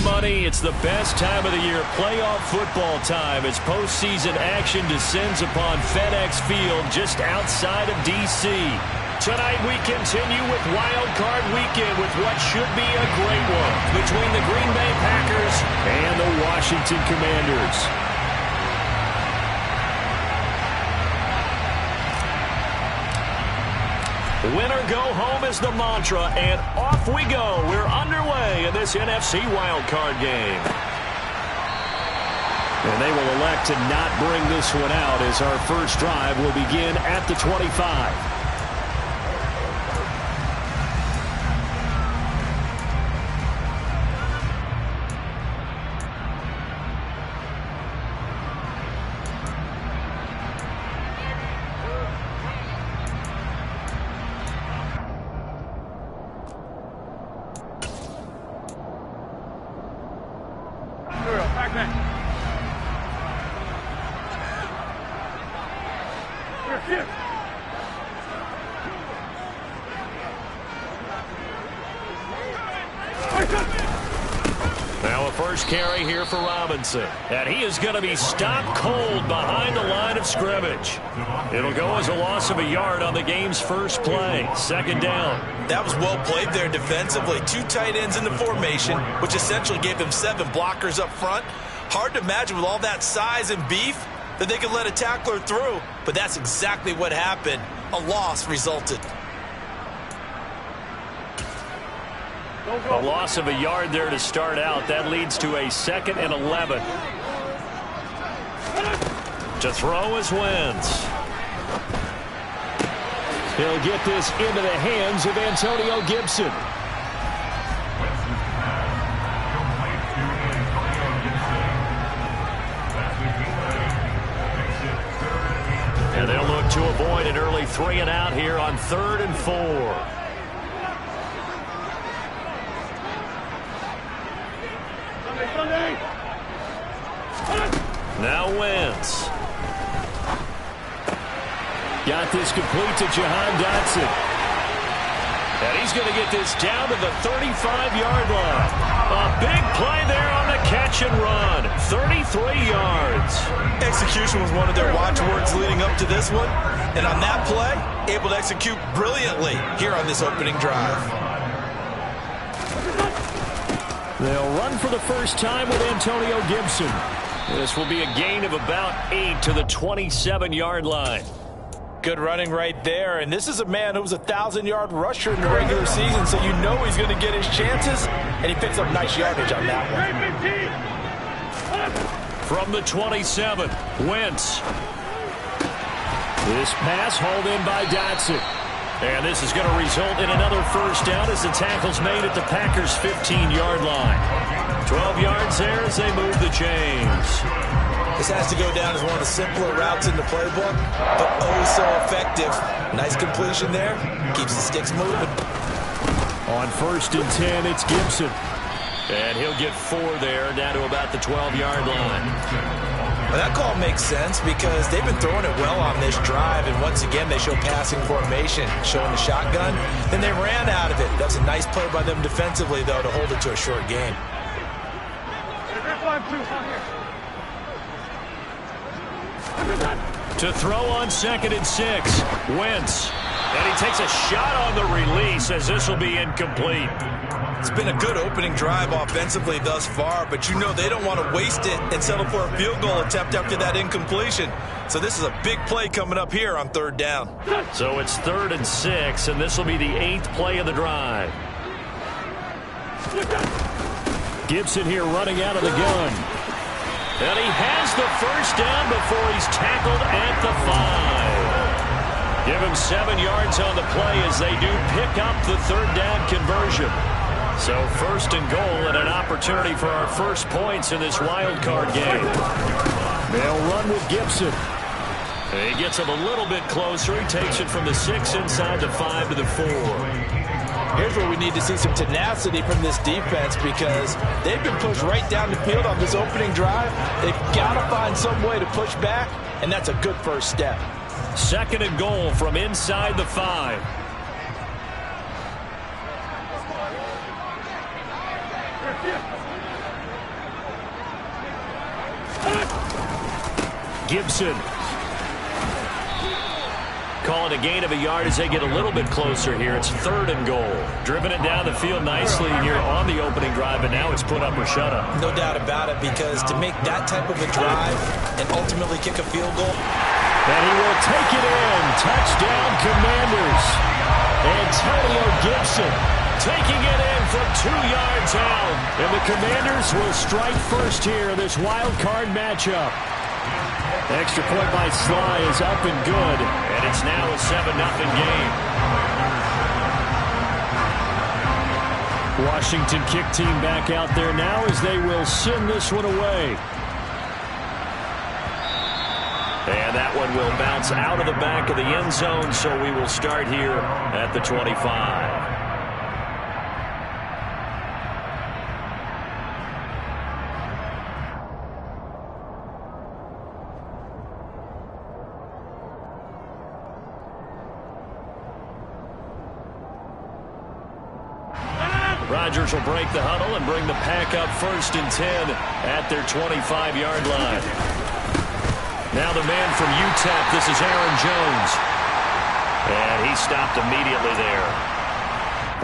money, it's the best time of the year, playoff football time, as postseason action descends upon FedEx Field just outside of D.C. Tonight we continue with Wild Card Weekend with what should be a great one between the Green Bay Packers and the Washington Commanders. Winner go home is the mantra, and off we go. We're underway in this NFC wildcard game. And they will elect to not bring this one out as our first drive will begin at the 25. Now a first carry here for Robinson. And he is going to be stopped cold behind the line of scrimmage. It'll go as a loss of a yard on the game's first play. Second down. That was well played there defensively. Two tight ends in the formation, which essentially gave them 7 blockers up front. Hard to imagine with all that size and beef that they could let a tackler through. But that's exactly what happened. A loss resulted. A loss of a yard there to start out. That leads to a 2nd and 11. To throw is Wentz. He'll get this into the hands of Antonio Gibson. And they'll look to avoid an early 3 and out here on 3rd and 4. Now Wentz. Got this complete to Jahan Dotson. And he's going to get this down to the 35-yard line. A big play there on the catch and run. 33 yards. Execution was one of their watchwords leading up to this one. And on that play, able to execute brilliantly here on this opening drive. They'll run for the first time with Antonio Gibson. This will be a gain of about 8 to the 27-yard line. Good running right there. And this is a man who was a 1,000-yard rusher in the regular season, so you know he's going to get his chances, and he picks up nice yardage on that one. From the 27, Wentz. This pass hauled in by Dotson. And this is going to result in another first down as the tackle's made at the Packers' 15-yard line. 12 yards there as they move the chains. This has to go down as one of the simpler routes in the playbook, but oh so effective. Nice completion there. Keeps the sticks moving. On 1st and 10, it's Gibson. And he'll get 4 there, down to about the 12-yard line. Well, that call makes sense because they've been throwing it well on this drive, and once again they show passing formation, showing the shotgun. Then they ran out of it. That was a nice play by them defensively, though, to hold it to a short game. To throw on 2nd and 6, Wentz. And he takes a shot on the release as this will be incomplete. It's been a good opening drive offensively thus far, but you know they don't want to waste it and settle for a field goal attempt after that incompletion. So this is a big play coming up here on 3rd down. So it's 3rd and 6, and this will be the 8th play of the drive. Gibson here running out of the gun. And he has the first down before he's tackled at the 5. Give him 7 yards on the play as they do pick up the 3rd down conversion. So 1st and goal and an opportunity for our first points in this wild card game. They'll run with Gibson. And he gets him a little bit closer. He takes it from the 6 inside the 5 to the 4. Here's where we need to see some tenacity from this defense because they've been pushed right down the field on this opening drive. They've got to find some way to push back, and that's a good first step. 2nd and goal from inside the 5. Gibson. Calling a gain of a yard as they get a little bit closer here. It's 3rd and goal. Driven it down the field nicely here on the opening drive, and now it's put up or shut up. No doubt about it, because to make that type of a drive and ultimately kick a field goal. And he will take it in. Touchdown, Commanders. Antonio Gibson taking it in from 2 yards out. And the Commanders will strike first here in this wild card matchup. Extra point by Sly is up and good, and it's now a 7-0 game. Washington kick team back out there now as they will send this one away. And that one will bounce out of the back of the end zone, so we will start here at the 25. Rodgers will break the huddle and bring the pack up 1st and 10 at their 25-yard line. Now the man from UTEP, this is Aaron Jones. And he stopped immediately there.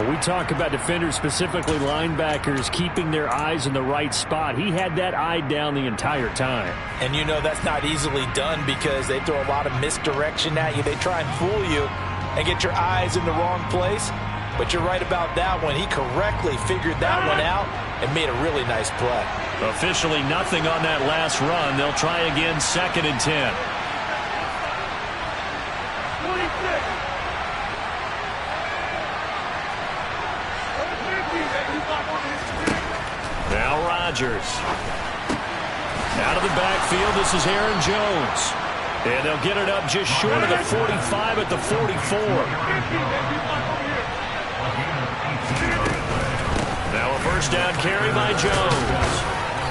We talk about defenders, specifically linebackers, keeping their eyes in the right spot. He had that eye down the entire time. And you know that's not easily done because they throw a lot of misdirection at you. They try and fool you and get your eyes in the wrong place. But you're right about that one. He correctly figured that one out and made a really nice play. Officially nothing on that last run. They'll try again 2nd and 10. Now Rodgers. Out of the backfield, this is Aaron Jones. And they'll get it up just short of the 45 at the 44. Now a first down carry by Jones.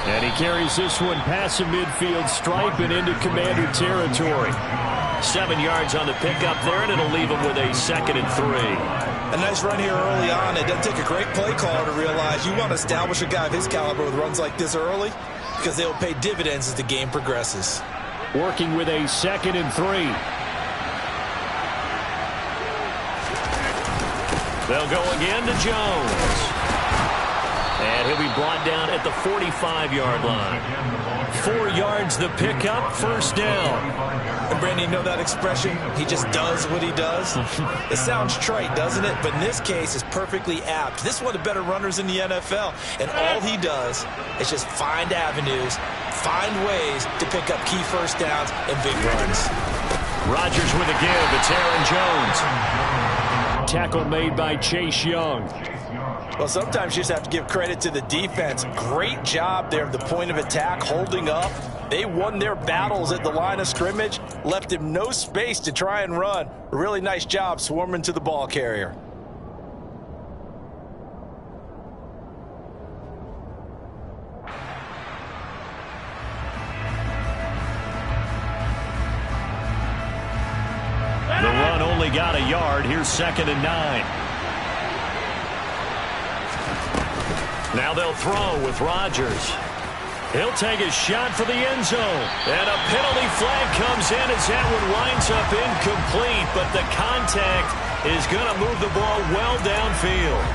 And he carries this one past the midfield stripe and into Commander territory. 7 yards on the pickup there, and it'll leave him with a 2nd and 3. A nice run here early on. It doesn't take a great play caller to realize you want to establish a guy of his caliber with runs like this early because they'll pay dividends as the game progresses. Working with a 2nd and 3. They'll go again to Jones. And he'll be brought down at the 45-yard line. 4 yards the pickup, 1st down. And Brandon, you know that expression? He just does what he does? It sounds trite, doesn't it? But in this case, it's perfectly apt. This is one of the better runners in the NFL. And all he does is just find avenues, find ways to pick up key first downs and big runs. Rodgers with a give. It's Aaron Jones. Tackle made by Chase Young. Well, sometimes you just have to give credit to the defense. Great job there at the point of attack, holding up. They won their battles at the line of scrimmage, left him no space to try and run. A really nice job swarming to the ball carrier. The run only got a yard. Here's 2nd and 9. Now they'll throw with Rodgers. He'll take a shot for the end zone. And a penalty flag comes in as that one winds up incomplete. But the contact is going to move the ball well downfield.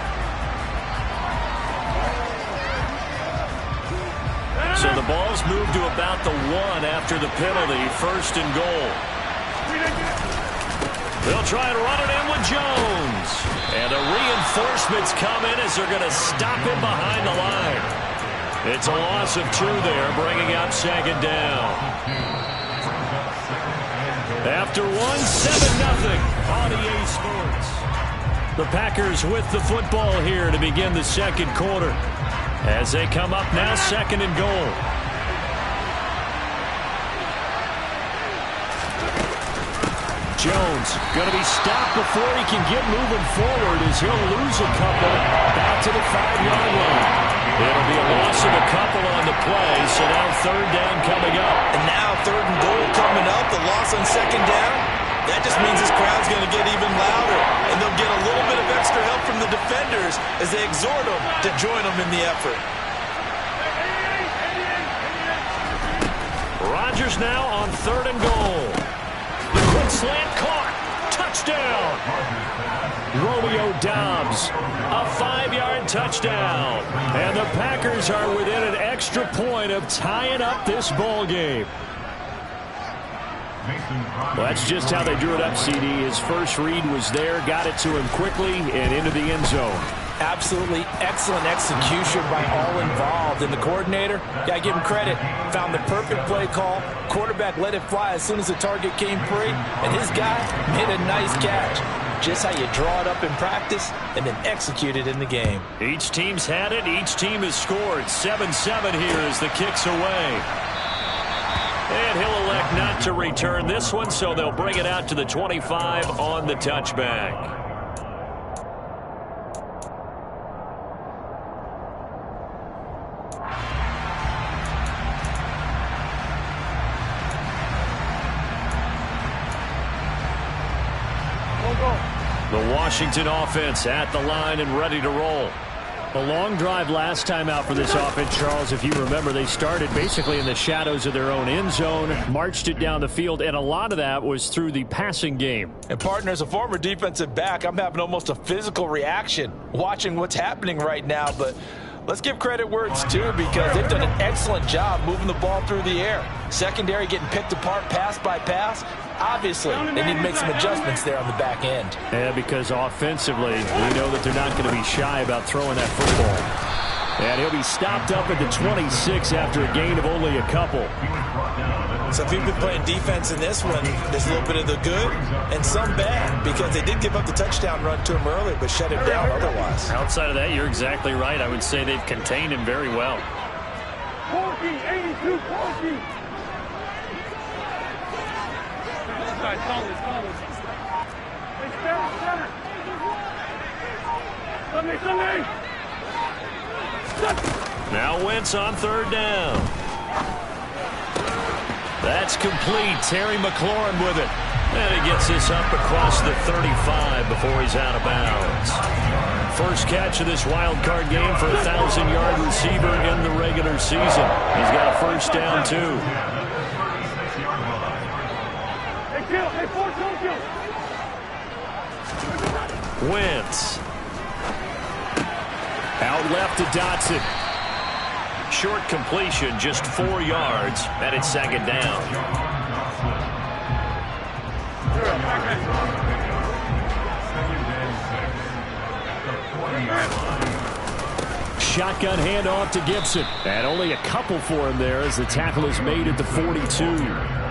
So the ball's moved to about the 1 after the penalty. 1st and goal. They'll try and run it in with Jones. And the reinforcements come in as they're going to stop him behind the line. It's a loss of 2 there, bringing up 2nd down. After 1, 7-0 on EA Sports. The Packers with the football here to begin the 2nd quarter. As they come up now, 2nd and goal. Jones going to be stopped before he can get moving forward as he'll lose a couple back to the 5-yard line. It'll be a loss of a couple on the play, so now 3rd down coming up. And now 3rd and goal coming up, the loss on 2nd down. That just means this crowd's going to get even louder, and they'll get a little bit of extra help from the defenders as they exhort them to join them in the effort. Chargers now on 3rd and goal. The quick slant caught. Touchdown. Romeo Doubs, a 5-yard touchdown. And the Packers are within an extra point of tying up this ball game. Well, that's just how they drew it up, CD. His first read was there, got it to him quickly, and into the end zone. Absolutely excellent execution by all involved. And the coordinator, got to give him credit, found the perfect play call. Quarterback let it fly as soon as the target came free, and his guy made a nice catch. Just how you draw it up in practice and then execute it in the game. Each team's had it. Each team has scored. 7-7 here as the kick's away. And he'll elect not to return this one, so they'll bring it out to the 25 on the touchback. The Washington offense at the line and ready to roll. A long drive last time out for this offense, Charles. If you remember, they started basically in the shadows of their own end zone, marched it down the field, and a lot of that was through the passing game. And, partner, as a former defensive back, I'm having almost a physical reaction watching what's happening right now. But let's give credit where it's due because they've done an excellent job moving the ball through the air. Secondary getting picked apart pass by pass. Obviously, they need to make some adjustments there on the back end. Yeah, because offensively, we know that they're not going to be shy about throwing that football. And he'll be stopped up at the 26 after a gain of only a couple. So if you've been playing defense in this one, there's a little bit of the good and some bad because they did give up the touchdown run to him earlier but shut him down otherwise. Outside of that, you're exactly right. I would say they've contained him very well. 82, 40. Now Wentz on 3rd down. That's complete. Terry McLaurin with it. And he gets this up across the 35 before he's out of bounds. First catch of this wild card game for a 1,000-yard receiver in the regular season. He's got a first down, too. Wentz. Out left to Dotson. Short completion, just 4 yards, and it's 2nd down. Shotgun handoff to Gibson. And only a couple for him there as the tackle is made at the 42.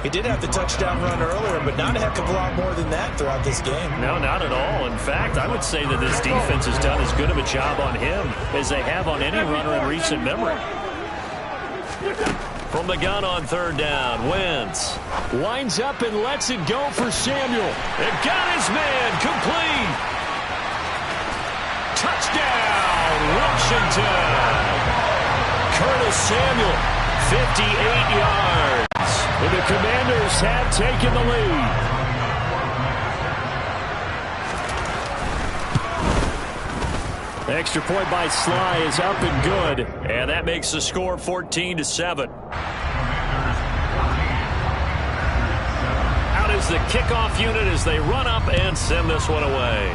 He did have the touchdown run earlier, but not a heck of a lot more than that throughout this game. No, not at all. In fact, I would say that this defense has done as good of a job on him as they have on any runner in recent memory. From the gun on 3rd down, Wentz winds up and lets it go for Samuel. It got his man complete. Touchdown, Washington. Curtis Samuel, 58 yards. And the Commanders have taken the lead. Extra point by Sly is up and good. And that makes the score 14-7. Out is the kickoff unit as they run up and send this one away.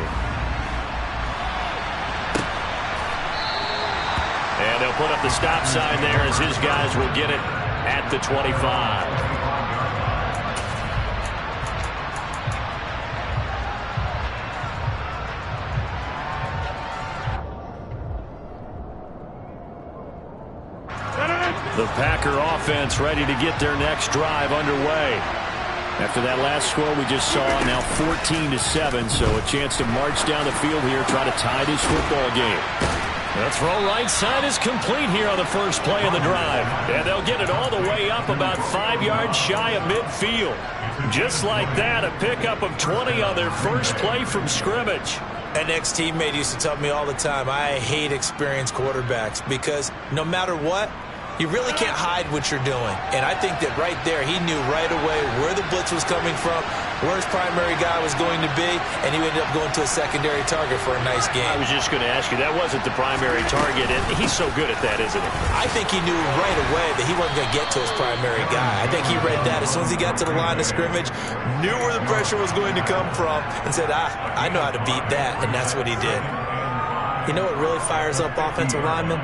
And they'll put up the stop sign there as his guys will get it at the 25. The Packer offense ready to get their next drive underway. After that last score we just saw, now 14-7, so a chance to march down the field here, try to tie this football game. The throw right side is complete here on the first play of the drive. And they'll get it all the way up about 5 yards shy of midfield. Just like that, a pickup of 20 on their first play from scrimmage. An ex-teammate used to tell me all the time, I hate experienced quarterbacks because no matter what, you really can't hide what you're doing. And I think that right there, he knew right away where the blitz was coming from, where his primary guy was going to be, and he ended up going to a secondary target for a nice game. I was just going to ask you, that wasn't the primary target, and he's so good at that, isn't he? I think he knew right away that he wasn't going to get to his primary guy. I think he read that as soon as he got to the line of scrimmage, knew where the pressure was going to come from, and said, I know how to beat that, and that's what he did. You know what really fires up offensive linemen?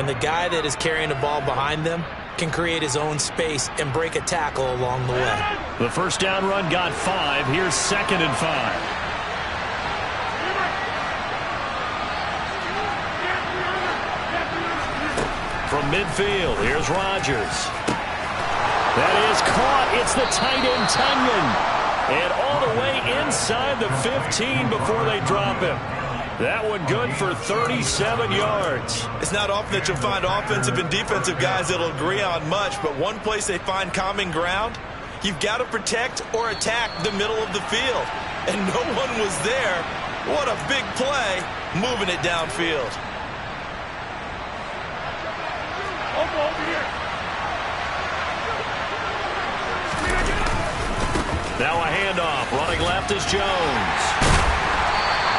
When the guy that is carrying the ball behind them can create his own space and break a tackle along the way. The first down run got 5. Here's 2nd and 5. From midfield, here's Rodgers. That is caught. It's the tight end, Tunyon. And all the way inside the 15 before they drop him. That one good for 37 yards. It's not often that you'll find offensive and defensive guys that'll agree on much, but one place they find common ground, you've got to protect or attack the middle of the field. And no one was there. What a big play, moving it downfield. Over here. Now a handoff. Running left is Jones.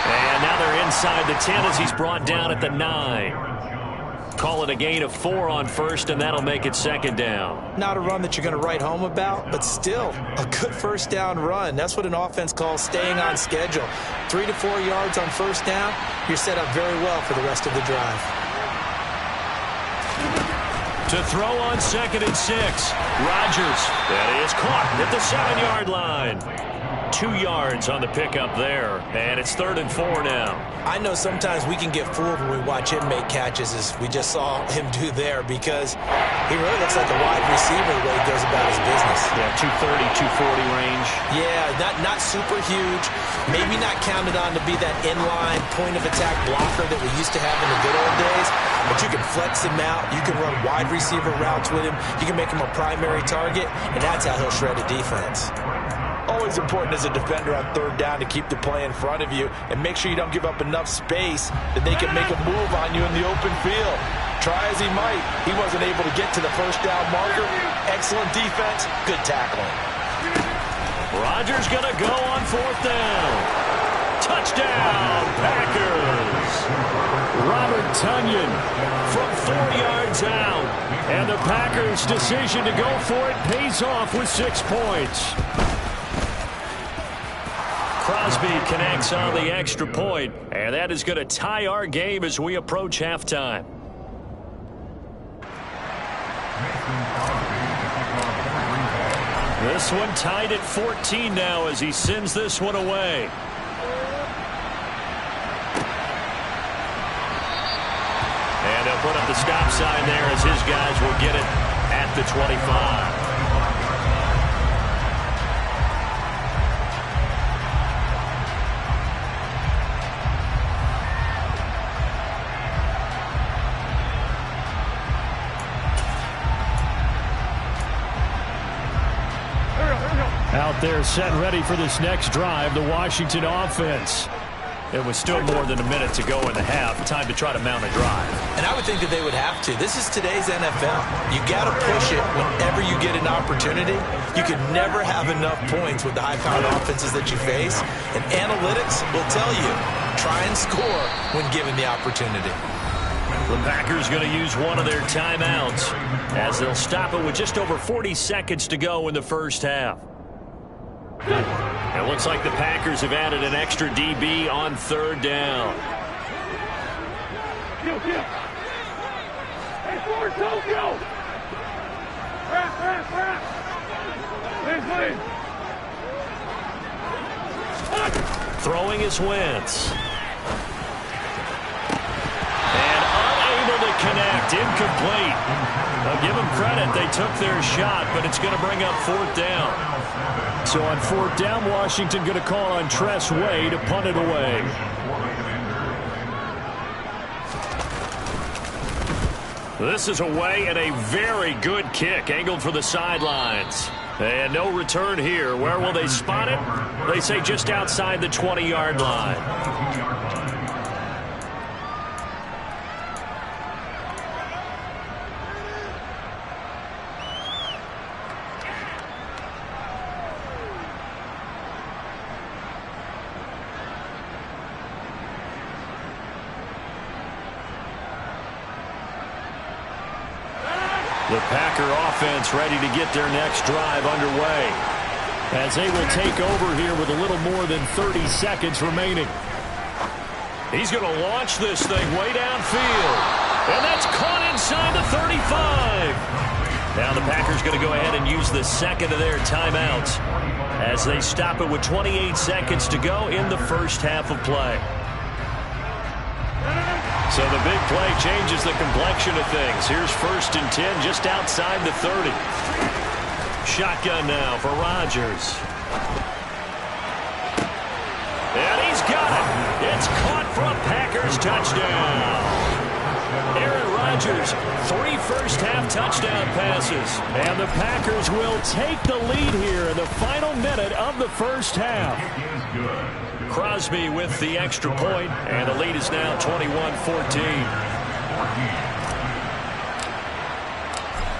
And now they're inside the 10 as he's brought down at the 9. Call it a gain of 4 on first, and that'll make it 2nd down. Not a run that you're going to write home about, but still a good first down run. That's what an offense calls staying on schedule. 3 to 4 yards on first down, you're set up very well for the rest of the drive. To throw on 2nd and 6. Rodgers. That is caught at the 7-yard line. 2 yards on the pickup there, and it's 3rd and 4 now. I know sometimes we can get fooled when we watch him make catches, as we just saw him do there, because he really looks like a wide receiver the way he goes about his business. Yeah, 230, 240 range. Yeah, not super huge. Maybe not counted on to be that inline point-of-attack blocker that we used to have in the good old days, but you can flex him out. You can run wide receiver routes with him. You can make him a primary target, and that's how he'll shred a defense. Always important as a defender on 3rd down to keep the play in front of you and make sure you don't give up enough space that they can make a move on you in the open field. Try as he might, he wasn't able to get to the first down marker. Excellent defense, good tackling. Rodgers going to go on 4th down. Touchdown, Packers. Robert Tunyon from 4 yards out. And the Packers' decision to go for it pays off with 6 points. Crosby connects on the extra point, and that is going to tie our game as we approach halftime. This one tied at 14 now as he sends this one away. And they'll put up the stop sign there as his guys will get it at the 25. Out there set ready for this next drive, the Washington offense. It was still more than a minute to go in the half. Time to try to mount a drive. And I would think that they would have to. This is today's NFL. You got to push it whenever you get an opportunity. You can never have enough points with the high-powered offenses that you face. And analytics will tell you, try and score when given the opportunity. The Packers going to use one of their timeouts as they'll stop it with just over 40 seconds to go in the first half. It looks like the Packers have added an extra DB on 3rd down. Hey, forward, Tokyo! Please. Throwing is Wentz. And unable to connect. Incomplete. I'll give them credit. They took their shot, but it's going to bring up 4th down. So on 4th down, Washington going to call on Tress Way to punt it away. This is away and a very good kick angled for the sidelines. And no return here. Where will they spot it? They say just outside the 20-yard line. The Packer offense ready to get their next drive underway, as they will take over here with a little more than 30 seconds remaining. He's going to launch this thing way downfield, and that's caught inside the 35. Now the Packers going to go ahead and use the second of their timeouts as they stop it with 28 seconds to go in the first half of play. So the big play changes the complexion of things. Here's 1st and 10 just outside the 30. Shotgun now for Rodgers. And he's got it. It's caught for a Packers touchdown. Aaron Rodgers, 3 first-half touchdown passes. And the Packers will take the lead here in the final minute of the first half. Crosby with the extra point, and the lead is now 21-14.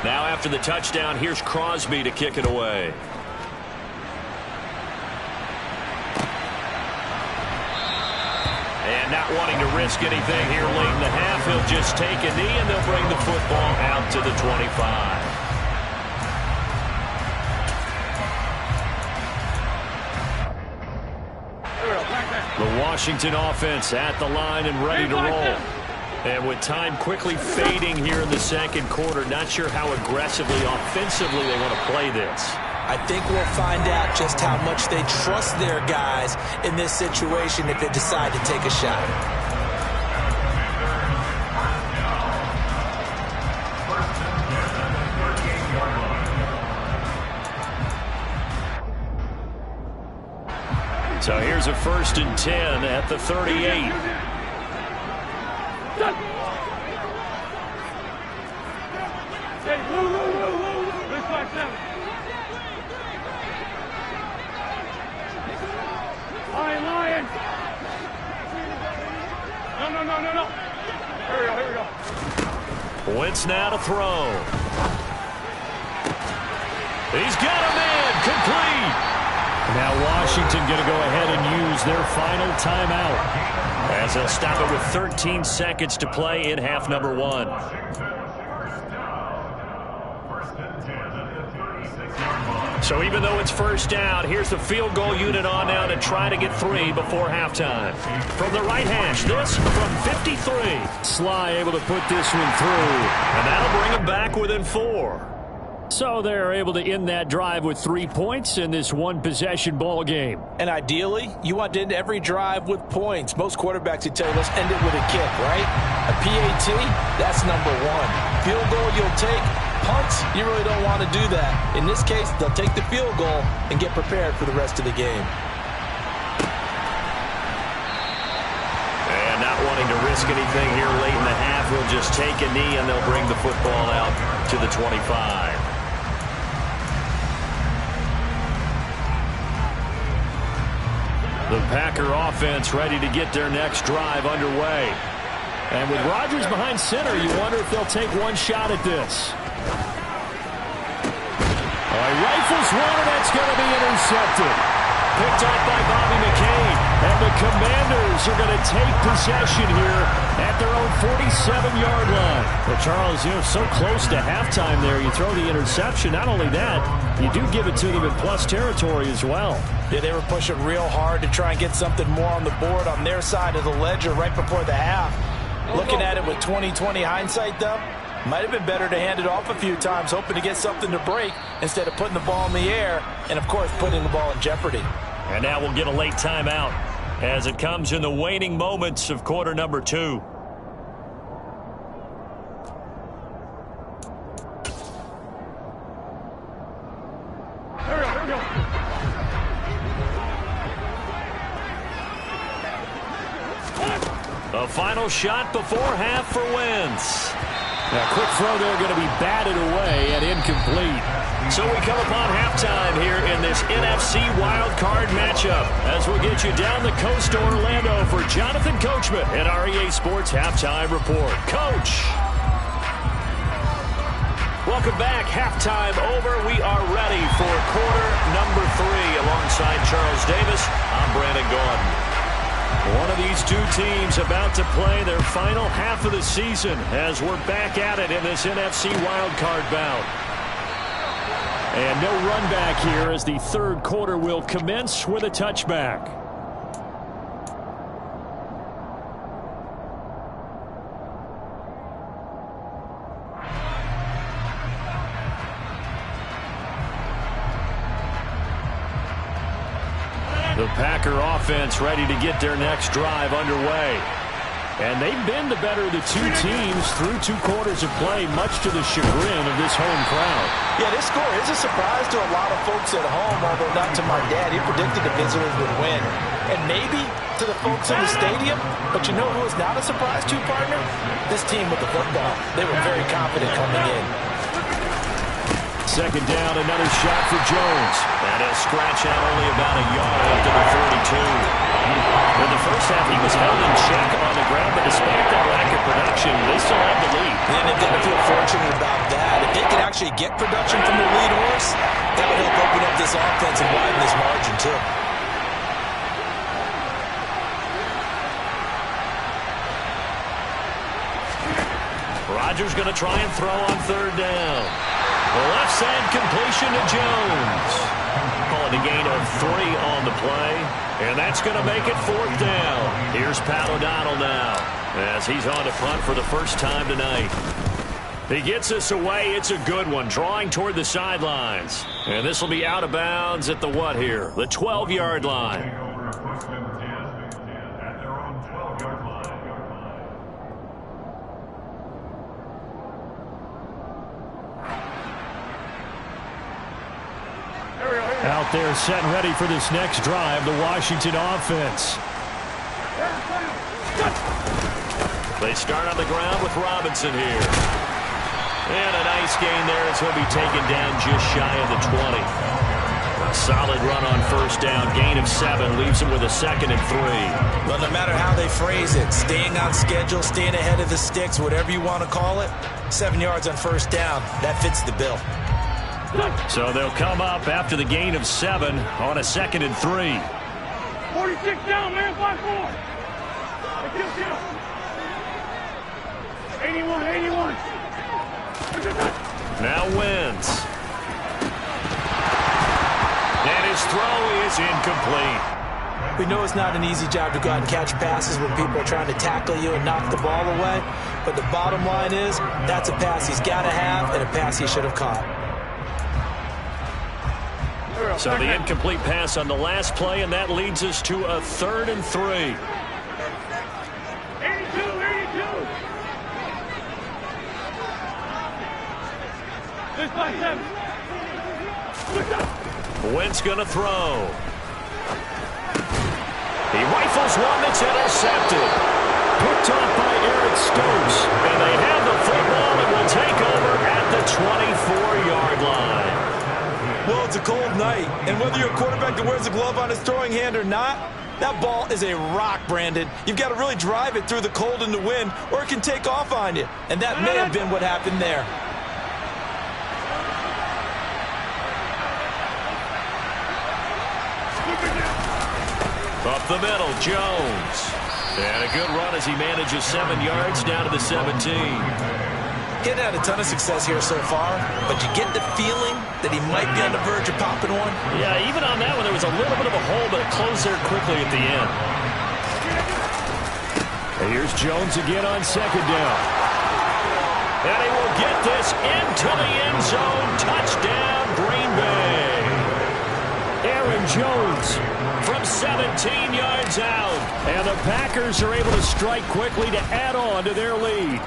Now after the touchdown, here's Crosby to kick it away. And not wanting to risk anything here late in the half, he'll just take a knee, and they'll bring the football out to the 25. The Washington offense at the line and ready to roll. And with time quickly fading here in the second quarter, not sure how aggressively, offensively they want to play this. I think we'll find out just how much they trust their guys in this situation if they decide to take a shot. So here's a 1st and 10 at the 38. Lion. No. Here we go. Wentz now to throw. He's got a man complete. Now Washington going to go ahead and use their final timeout, as they'll stop it with 13 seconds to play in half number 1. So even though it's first down, here's the field goal unit on now to try to get 3 before halftime. From the right hash, this from 53. Sly able to put this one through, and that'll bring him back within 4. So they're able to end that drive with 3 points in this one-possession ball game. And ideally, you want to end every drive with points. Most quarterbacks would tell you, let's end it with a kick, right? A PAT, that's number 1. Field goal you'll take. Punts, you really don't want to do that. In this case, they'll take the field goal and get prepared for the rest of the game. And not wanting to risk anything here late in the half, we'll just take a knee and they'll bring the football out to the 25. The Packer offense ready to get their next drive underway. And with Rodgers behind center, you wonder if they'll take one shot at this. He rifles one, and that's going to be intercepted. Picked up by Bobby McCain. And the Commanders are going to take possession here at their own 47-yard line. Well, Charles, so close to halftime there. You throw the interception. Not only that, you do give it to them in plus territory as well. Yeah, they were pushing real hard to try and get something more on the board on their side of the ledger right before the half. Looking at it with 20/20 hindsight, though, might have been better to hand it off a few times, hoping to get something to break instead of putting the ball in the air and, of course, putting the ball in jeopardy. And now we'll get a late timeout as it comes in the waning moments of quarter number 2. Here we go. A final shot before half for Wentz. Now, quick throw there going to be batted away and incomplete. So we come upon halftime here in this NFC wildcard matchup as we'll get you down the coast to Orlando for Jonathan Coachman at REA Sports Halftime Report. Coach. Welcome back. Halftime over. We are ready for quarter number 3 alongside Charles Davis. I'm Brandon Gaudin. One of these two teams about to play their final half of the season as we're back at it in this NFC wildcard bout. And no run back here as the third quarter will commence with a touchback. The Packer offense ready to get their next drive underway. And they've been the better of the two teams through 2 quarters of play, much to the chagrin of this home crowd. Yeah, this score is a surprise to a lot of folks at home, although not to my dad. He predicted the visitors would win. And maybe to the folks in the stadium, but you know who is not a surprise to, partner? This team with the football. They were very confident coming in. Second down, another shot for Jones. And he'll scratch out only about a yard up to the 42. In the first half, he was held in check on the ground, but despite that lack of production, they still have the lead. And they've got to feel fortunate about that. If they can actually get production from their lead horse, that would help open up this offense and widen this margin, too. Rodgers going to try and throw on third down. The left side completion to Jones. Calling a gain of 3 on the play. And that's going to make it 4th down. Here's Pat O'Donnell now as he's on to punt for the first time tonight. He gets us away. It's a good one. Drawing toward the sidelines. And this will be out of bounds at the what here? The 12-yard line. Out there set and ready for this next drive, the Washington offense. They start on the ground with Robinson here. And a nice gain there as he'll be taken down just shy of the 20. A solid run on first down. Gain of 7 leaves him with a 2nd and 3. Well, no matter how they phrase it, staying on schedule, staying ahead of the sticks, whatever you want to call it, 7 yards on first down, that fits the bill. So they'll come up after the gain of 7 on a 2nd and 3. 46 down, man, 5-4. 81, 81. Now wins. And his throw is incomplete. We know it's not an easy job to go out and catch passes when people are trying to tackle you and knock the ball away. But the bottom line is, that's a pass he's got to have and a pass he should have caught. So the incomplete pass on the last play, and that leads us to a 3rd and 3. 82, 82. Wentz gonna throw. He rifles one that's intercepted. Picked off by Eric Stokes. And they have the football and will take over at the 24-yard line. Well, it's a cold night, and whether you're a quarterback that wears a glove on his throwing hand or not, that ball is a rock, Brandon. You've got to really drive it through the cold and the wind, or it can take off on you. And that may have been what happened there. Up the middle, Jones. And a good run as he manages 7 yards down to the 17. Getting had a ton of success here so far, but you get the feeling that he might be on the verge of popping one. Yeah, even on that one, there was a little bit of a hole, but it closed there quickly at the end. And here's Jones again on 2nd down. And he will get this into the end zone. Touchdown, Green Bay. Aaron Jones from 17 yards out. And the Packers are able to strike quickly to add on to their lead.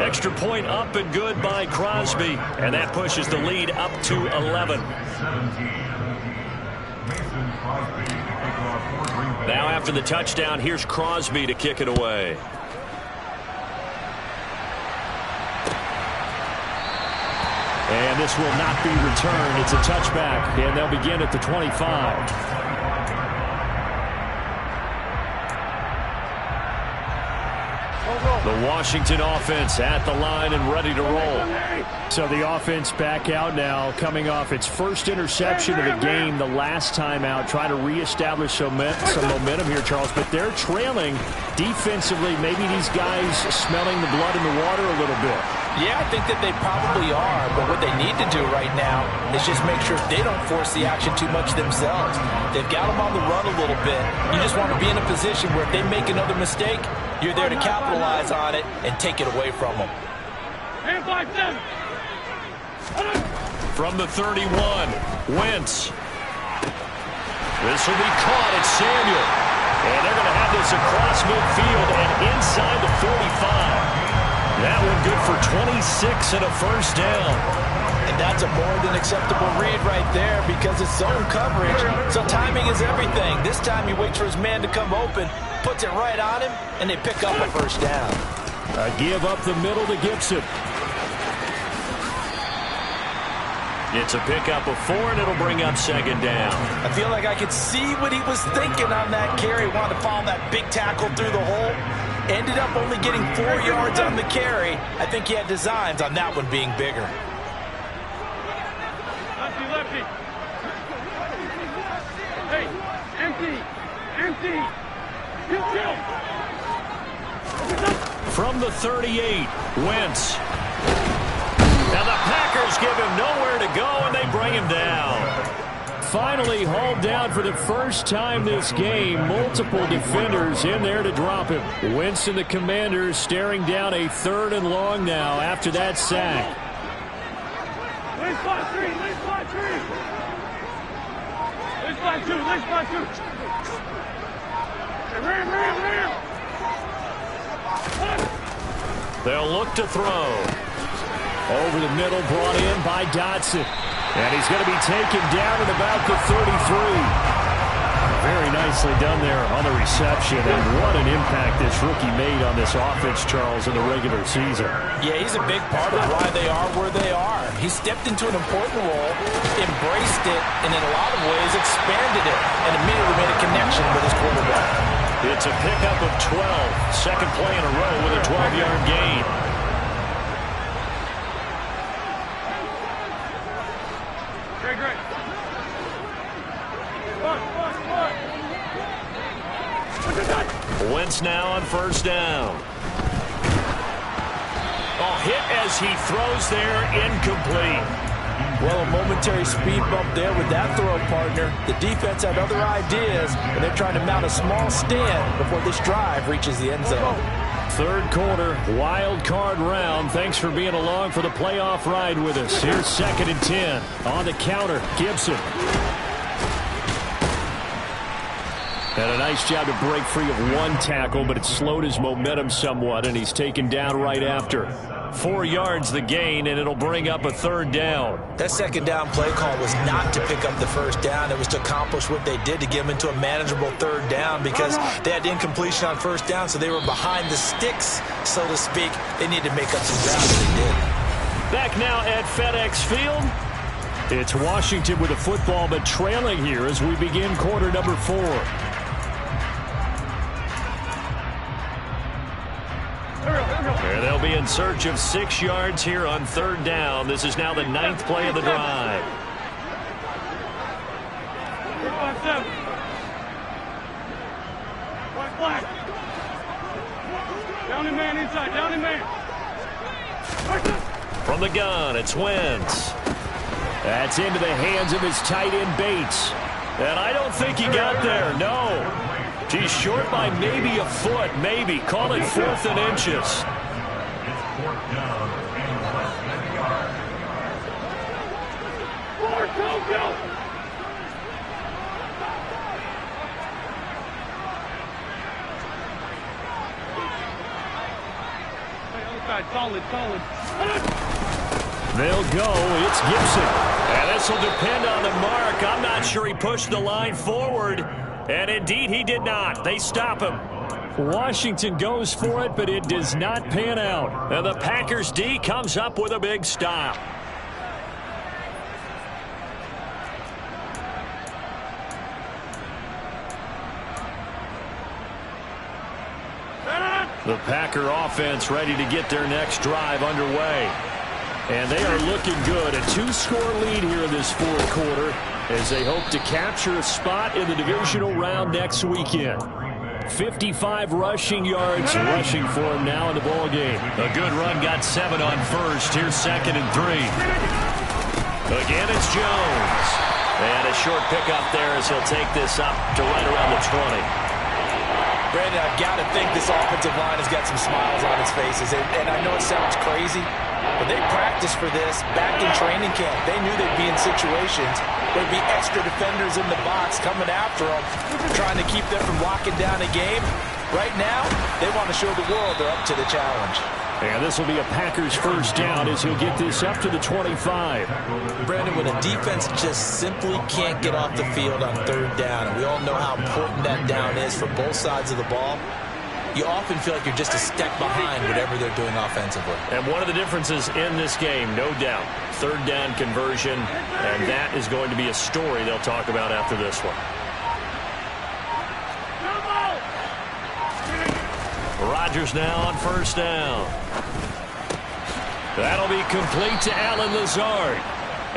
Extra point up and good by Crosby. And that pushes the lead up to 11. Now after the touchdown, here's Crosby to kick it away. And this will not be returned. It's a touchback, and they'll begin at the 25. The Washington offense at the line and ready to roll. So the offense back out now, coming off its first interception of the game the last time out, trying to reestablish some momentum here, Charles. But they're trailing defensively. Maybe these guys smelling the blood in the water a little bit. Yeah, I think that they probably are. But what they need to do right now is just make sure they don't force the action too much themselves. They've got them on the run a little bit. You just want to be in a position where if they make another mistake, you're there to capitalize on it and take it away from them. From the 31, Wentz. This will be caught at Samuel. And they're going to have this across midfield and inside the 45. That one good for 26 and a first down. And that's a more than acceptable read right there because it's zone coverage. So timing is everything. This time he waits for his man to come open, puts it right on him, and they pick up a first down. A give up the middle to Gibson. It's a pickup of 4, and it'll bring up second down. I feel like I could see what he was thinking on that carry. Wanted to follow that big tackle through the hole. Ended up only getting 4 yards on the carry. I think he had designs on that one being bigger. Lefty, lefty. Hey, empty, empty. Kill. From the 38, Wentz. Now the Packers give him nowhere to go, and they bring him down. Finally hauled down for the first time this game. Multiple defenders in there to drop him. Wentz and the Commanders staring down a 3rd and long now after that sack. Late spot 3, late spot 3. Late spot 2, late spot 2. Ram. They'll look to throw. Over the middle, brought in by Dotson. And he's going to be taken down at about the 33. Very nicely done there on the reception. And what an impact this rookie made on this offense, Charles, in the regular season. Yeah, he's a big part of why they are where they are. He stepped into an important role, embraced it, and in a lot of ways expanded it, and immediately made a connection with his quarterback. It's a pickup of 12. Second play in a row with a 12-yard gain. Wentz now on first down. Oh, hit as he throws there, incomplete. Well, a momentary speed bump there with that throw, partner. The defense had other ideas, and they're trying to mount a small stand before this drive reaches the end zone. Third quarter, wild card round. Thanks for being along for the playoff ride with us. Here's 2nd and 10. On the counter, Gibson. Had a nice job to break free of one tackle, but it slowed his momentum somewhat, and he's taken down right after. 4 yards the gain, and it'll bring up a 3rd down. That second down play call was not to pick up the first down. It was to accomplish what they did to get them into a manageable 3rd down because they had incompletion on first down, so they were behind the sticks, so to speak. They needed to make up some ground, and they did. Back now at FedEx Field. It's Washington with the football, but trailing here as we begin quarter number 4. And they'll be in search of 6 yards here on 3rd down. This is now the 9th play of the drive. White flag. Down and man inside, down and man. From the gun, it's Wentz. That's into the hands of his tight end Bates. And I don't think he got there, no. He's short by maybe a foot, maybe. Call it 4th and inches. Go. Solid. They'll go. It's Gibson. And this will depend on the mark. I'm not sure he pushed the line forward. And indeed, he did not. They stop him. Washington goes for it, but it does not pan out. And the Packers D comes up with a big stop. The Packer offense ready to get their next drive underway. And they are looking good. A 2-score lead here in this fourth quarter as they hope to capture a spot in the divisional round next weekend. 55 rushing yards rushing for him now in the ball game. A good run, got 7 on first. Here's 2nd and 3. Again, it's Jones. And a short pickup there as he'll take this up to right around the 20. Brandon, I've got to think this offensive line has got some smiles on its faces. And I know it sounds crazy, but they practiced for this back in training camp. They knew they'd be in situations where there'd be extra defenders in the box coming after them, trying to keep them from locking down a game. Right now, they want to show the world they're up to the challenge. And this will be a Packers first down as he'll get this up to the 25. Brandon, when a defense just simply can't get off the field on 3rd down, and we all know how important that down is for both sides of the ball, you often feel like you're just a step behind whatever they're doing offensively. And one of the differences in this game, no doubt, 3rd down conversion, and that is going to be a story they'll talk about after this one. Rodgers now on 1st down. That'll be complete to Allen Lazard.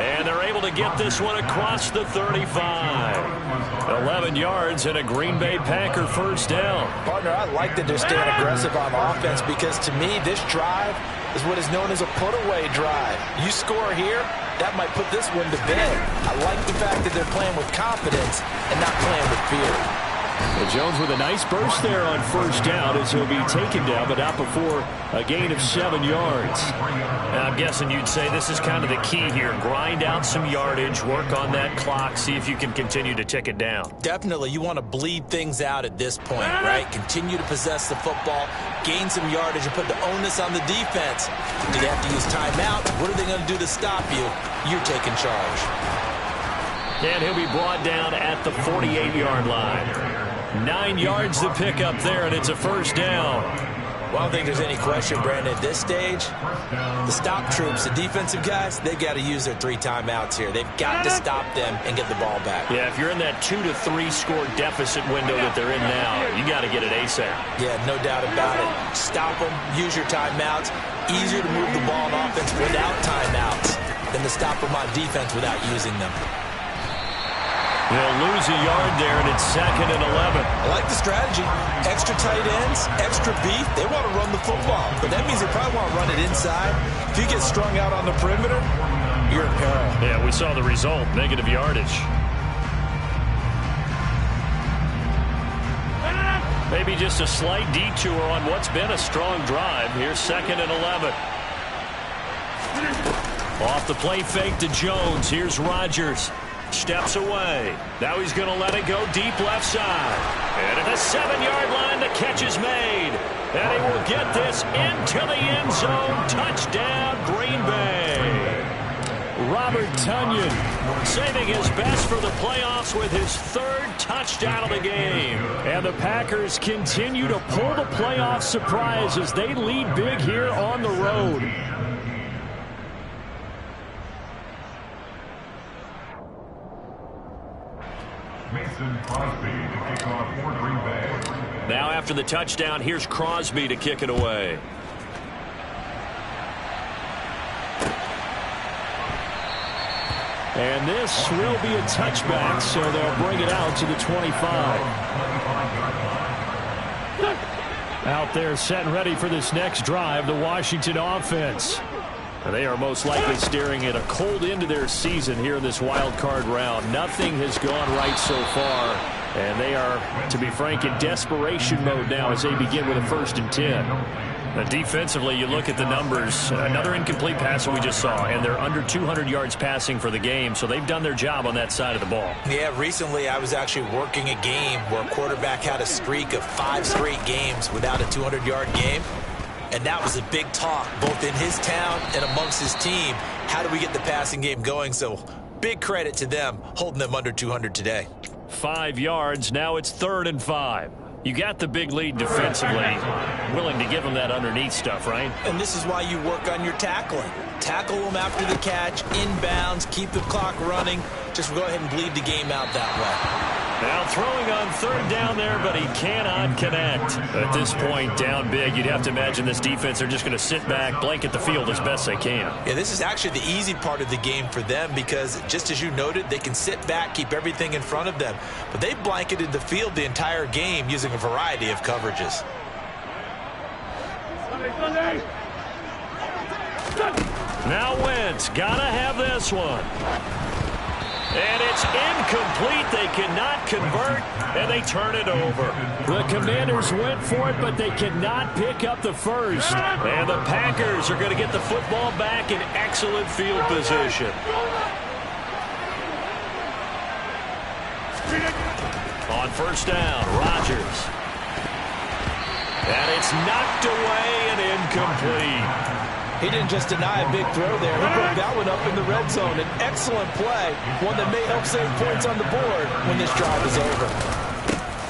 And they're able to get this one across the 35. 11 yards and a Green Bay Packer first down. Partner, I like that they're staying aggressive on offense because to me this drive is what is known as a put-away drive. You score here, that might put this one to bed. I like the fact that they're playing with confidence and not playing with fear. And Jones with a nice burst there on 1st down as he'll be taken down, but not before a gain of 7 yards. Now, I'm guessing you'd say this is kind of the key here. Grind out some yardage, work on that clock, see if you can continue to tick it down. Definitely. You want to bleed things out at this point, right? Continue to possess the football, gain some yardage, and put the onus on the defense. Do they have to use timeouts? What are they going to do to stop you? You're taking charge. And he'll be brought down at the 48-yard line. 9 yards to pick up there, and it's a first down. Well, I don't think there's any question, Brandon, at this stage, the stop troops, the defensive guys, they've got to use their 3 timeouts here. They've got to stop them and get the ball back. Yeah, if you're in that 2 to 3 score deficit window that they're in now, you got to get it ASAP. Yeah, no doubt about it. Stop them, use your timeouts. Easier to move the ball on offense without timeouts than to stop them on defense without using them. They'll lose a yard there, and it's 2nd and 11. I like the strategy. Extra tight ends, extra beef. They want to run the football, but that means they probably want to run it inside. If you get strung out on the perimeter, you're in peril. Yeah, we saw the result, negative yardage. Maybe just a slight detour on what's been a strong drive. Here's 2nd and 11. Off the play fake to Jones. Here's Rodgers. Steps away. Now he's going to let it go deep left side. And at the 7-yard line, the catch is made. And he will get this into the end zone. Touchdown, Green Bay. Robert Tonyan saving his best for the playoffs with his 3rd touchdown of the game. And the Packers continue to pull the playoff surprise as they lead big here on the road. Now after the touchdown, here's Crosby to kick it away. And this will be a touchback, so they'll bring it out to the 25. Out there set and ready for this next drive, the Washington offense. They are most likely staring at a cold end to their season here in this wild card round. Nothing has gone right so far, and they are, to be frank, in desperation mode now as they begin with a 1st and 10. Defensively, you look at the numbers. Another incomplete pass that we just saw, and they're under 200 yards passing for the game, so they've done their job on that side of the ball. Yeah, recently I was actually working a game where a quarterback had a streak of 5 straight games without a 200-yard game. And that was a big talk, both in his town and amongst his team. How do we get the passing game going? So big credit to them, holding them under 200 today. 5 yards. Now it's 3rd and 5. You got the big lead defensively. Willing to give them that underneath stuff, right? And this is why you work on your tackling. Tackle them after the catch, inbounds, keep the clock running. Just go ahead and bleed the game out that way. Now throwing on third down there, but he cannot connect. At this point, down big, you'd have to imagine this defense are just going to sit back, blanket the field as best they can. Yeah, this is actually the easy part of the game for them because, just as you noted, they can sit back, keep everything in front of them. But they blanketed the field the entire game using a variety of coverages. Now Wentz, gotta have this one. And it's incomplete. They cannot convert, and they turn it over. The Commanders went for it, but they cannot pick up the first. And the Packers are going to get the football back in excellent field position. On first down, Rodgers. And it's knocked away and incomplete. He didn't just deny a big throw there. He broke that one up in the red zone. An excellent play, one that may help save points on the board when this drive is over.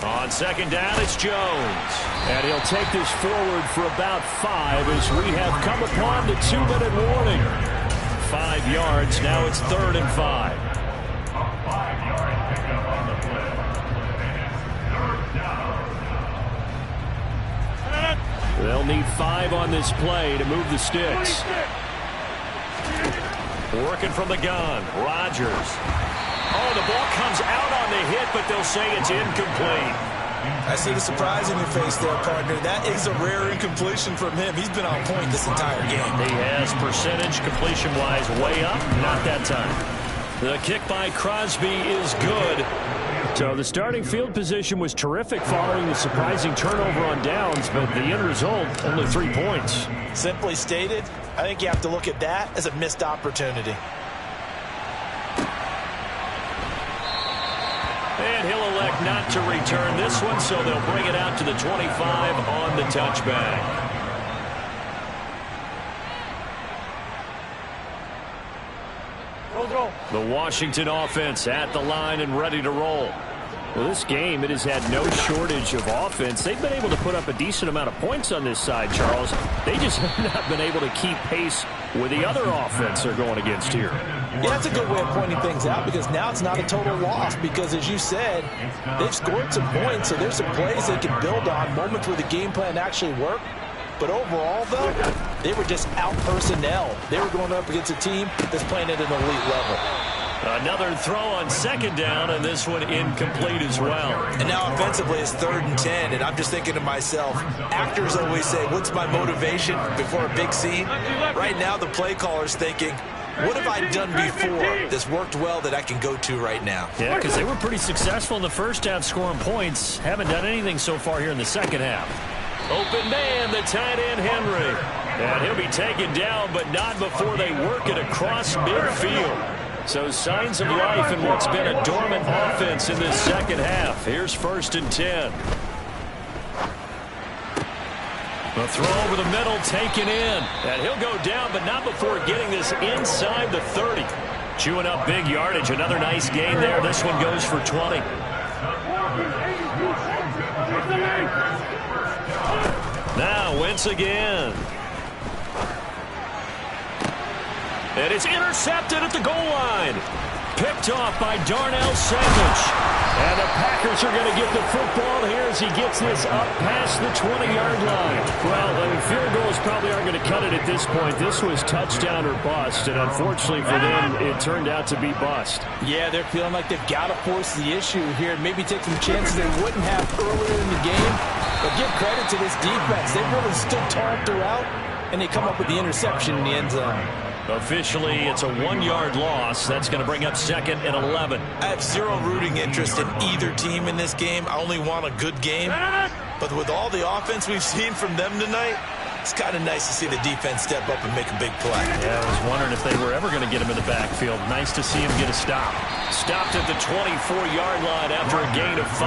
On second down, it's Jones. And he'll take this forward for about 5 as we have come upon the 2-minute warning. 5 yards. Now it's 3rd and 5. They'll need 5 on this play to move the sticks. Working from the gun, Rodgers. Oh, the ball comes out on the hit, but they'll say it's incomplete. I see the surprise in your face there, partner. That is a rare incompletion from him. He's been on point this entire game. He has percentage completion-wise way up, not that time. The kick by Crosby is good. So the starting field position was terrific following the surprising turnover on downs, but the end result, only 3 points. Simply stated, I think you have to look at that as a missed opportunity. And he'll elect not to return this one, so they'll bring it out to the 25 on the touchback. The Washington offense at the line and ready to roll. Well, this game, it has had no shortage of offense. They've been able to put up a decent amount of points on this side, Charles. They just have not been able to keep pace with the other offense they're going against here. Yeah, that's a good way of pointing things out because now it's not a total loss because, as you said, they've scored some points, so there's some plays they can build on, moments where the game plan actually worked. But overall, though, they were just out-personnel. They were going up against a team that's playing at an elite level. Another throw on second down, and this one incomplete as well. And now offensively it's 3rd and 10, and I'm just thinking to myself, actors always say, what's my motivation before a big scene? Right now the play caller's thinking, what have I done before that's worked well that I can go to right now? Yeah, because they were pretty successful in the first half scoring points. Haven't done anything so far here in the second half. Open man, the tight end, Henry. And he'll be taken down, but not before they work it across midfield. So signs of life in what's been a dormant offense in this second half. Here's 1st and 10. The throw over the middle taken in. And he'll go down, but not before getting this inside the 30. Chewing up big yardage. Another nice gain there. This one goes for 20. Now Wentz again. And it's intercepted at the goal line. Picked off by Darnell Savage. And the Packers are going to get the football here as he gets this up past the 20-yard line. Well, I mean, field goals probably aren't going to cut it at this point. This was touchdown or bust, and unfortunately for them, it turned out to be bust. Yeah, they're feeling like they've got to force the issue here and maybe take some chances they wouldn't have earlier in the game. But give credit to this defense. They really stood tall throughout, and they come up with the interception in the end zone. Officially, it's a 1-yard loss. That's going to bring up 2nd and 11. I have zero rooting interest in either team in this game. I only want a good game. But with all the offense we've seen from them tonight, it's kind of nice to see the defense step up and make a big play. Yeah, I was wondering if they were ever going to get him in the backfield. Nice to see him get a stop. Stopped at the 24-yard line after a gain of 5.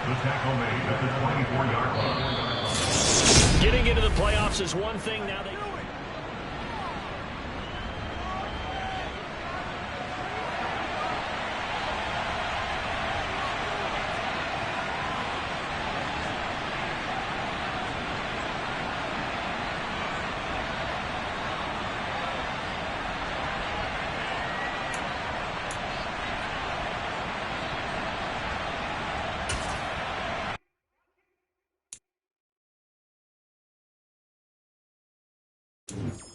The tackle made at the 24-yard line. Getting into the playoffs is one thing. Now they... 2.